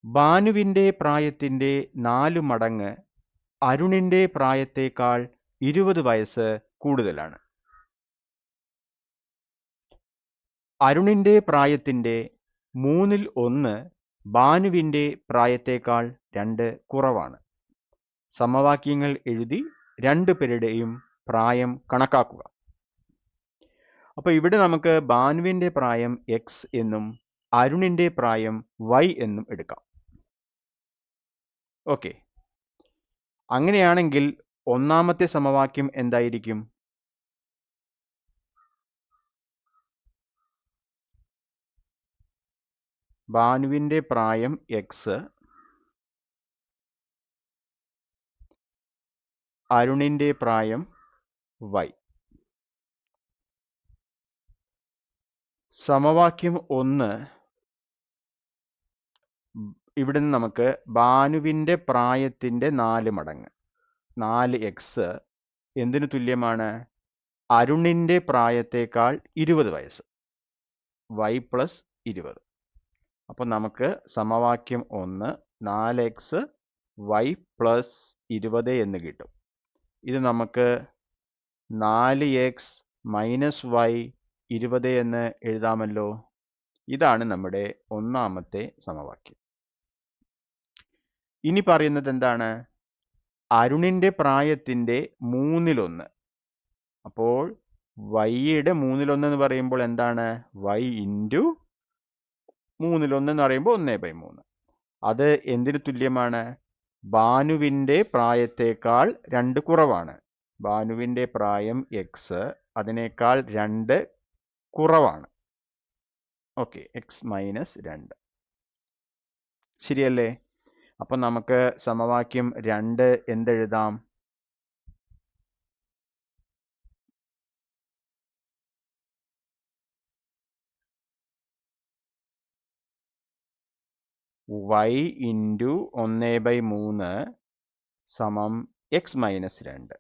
ഭാനുവിന്റെ പ്രായത്തിന്റെ 4 മടങ്ങ് അരുണിന്റെ പ്രായത്തേക്കാൾ 20 വയസ്സ് കൂടുതലാണ്. അരുണിന്റെ പ്രായത്തിന്റെ 1/3 ഭാനുവിന്റെ പ്രായത്തേക്കാൾ 2 കുറവാണ്. സമവാക്യങ്ങൾ എഴുതി രണ്ടുപേരുടെയും പ്രായം കണക്കാക്കുക. അപ്പോൾ ഇവിടെ നമുക്ക് ഭാനുവിന്റെ പ്രായം x എന്നും അരുണിന്റെ പ്രായം y എന്നും എടുക്കാം. ഓക്കെ, അങ്ങനെയാണെങ്കിൽ ഒന്നാമത്തെ സമവാക്യം എന്തായിരിക്കും? ഭാനുവിന്റെ പ്രായം x, അരുണിന്റെ പ്രായം y. സമവാക്യം 1 ഇവിടെ നമുക്ക് ഭാനുവിന്റെ പ്രായത്തിന്റെ 4 മടങ്ങ് 4x എന്തിനു തുല്യമാണ്? അരുണിന്റെ പ്രായത്തേക്കാൾ 20 വയസ്സ്, y + 20. അപ്പോൾ നമുക്ക് സമവാക്യം 1 4x y + 20 എന്ന് കിട്ടും. ഇത് നമുക്ക് 4x - y 20 എന്ന് എഴുതാമല്ലോ. ഇതാണ് നമ്മുടെ ഒന്നാമത്തെ സമവാക്യം. ഇനി പറയുന്നത് എന്താണ്? അരുണിന്റെ പ്രായത്തിന്റെ 1/3. അപ്പോൾ y-യുടെ 1/3 എന്ന് പറയുമ്പോൾ എന്താണ്? y × 1/3 എന്ന് പറയുമ്പോൾ 1/3. അത് എന്തിനു തുല്യമാണ്? ഭാനുവിന്റെ പ്രായത്തേക്കാൾ 2 കുറവാണ്. ഭാനുവിന്റെ പ്രായം x, അതിനേക്കാൾ 2 കുറവാണ്. Okay, x - 2. ശരിയല്ലേ? അപ്പം നമുക്ക് സമവാക്യം 2 എന്തെഴുതാം? y × 1/3 സമം x - 2.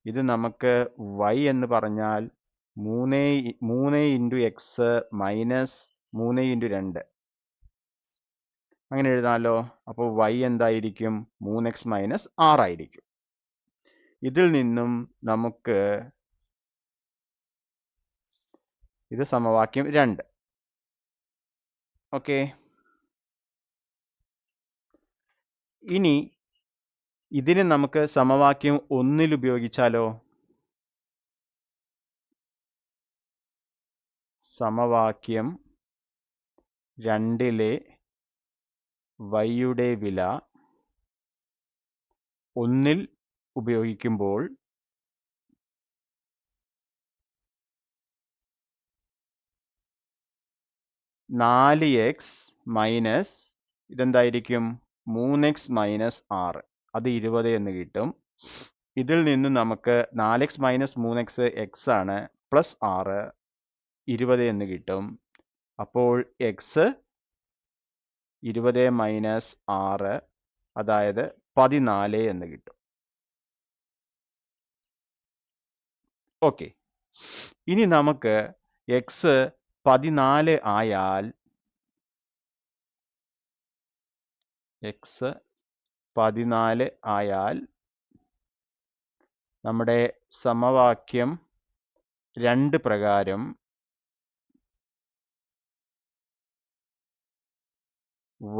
ഇത് നമുക്ക് y എന്ന് പറഞ്ഞാൽ 3 × x - 3 × 2 അങ്ങനെ എഴുതാമല്ലോ. അപ്പോൾ y എന്തായിരിക്കും? 3x - 6 ആയിരിക്കും. ഇതിൽ നിന്നും നമുക്ക് ഇത് സമവാക്യം 2. ഓക്കെ, ഇനി ഇതിനെ നമുക്ക് സമവാക്യം 1 ഉപയോഗിച്ചാലോ? സമവാക്യം 2 y-യുടെ വില 1 ഉപയോഗിക്കുമ്പോൾ ഇതെന്തായിരിക്കും? 3x - 6, അത് 20 എന്ന് കിട്ടും. ഇതിൽ നിന്ന് നമുക്ക് 4x - 3x x ആണ്, +6 20 എന്ന് കിട്ടും. അപ്പോൾ x 20 - 6 അതായത് 14 എന്ന് കിട്ടും. ഓക്കെ, ഇനി നമുക്ക് x 14 ആയാൽ നമ്മുടെ സമവാക്യം 2 പ്രകാരം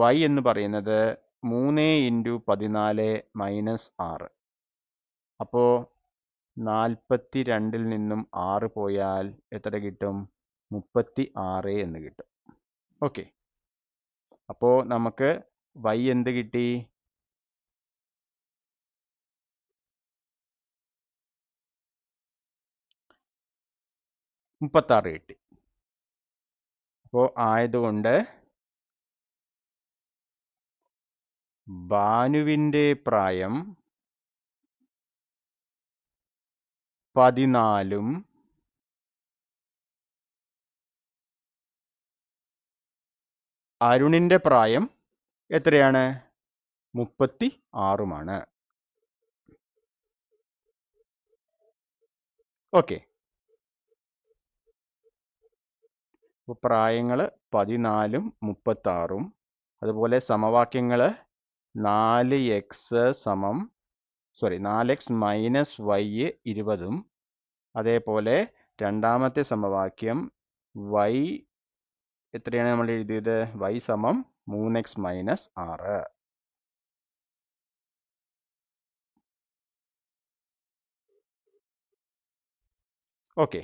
y എന്ന് പറയുന്നത് 3 × 14 - 6. അപ്പോൾ 42-ൽ നിന്നും 6 പോയാൽ എത്ര കിട്ടും? 36 എന്ന് കിട്ടും. ഓക്കെ, അപ്പോൾ നമുക്ക് y എന്ത് കിട്ടി? 36 കിട്ടി. അപ്പോൾ ആയതുകൊണ്ട് ഭാനുവിന്റെ പ്രായം 14-ഉം അരുണിന്റെ പ്രായം എത്രയാണ്? 36-ഉമാണ്. ഓക്കെ, അപ്പോൾ പ്രായങ്ങൾ 14-ഉം 36-ഉം അതുപോലെ സമവാക്യങ്ങൾ 4x മൈനസ് y 20ഉം അതേപോലെ രണ്ടാമത്തെ സമവാക്യം y എത്രയാണ് നമ്മൾ എഴുതിയത്? y സമം 3x മൈനസ് 6. ഓക്കെ.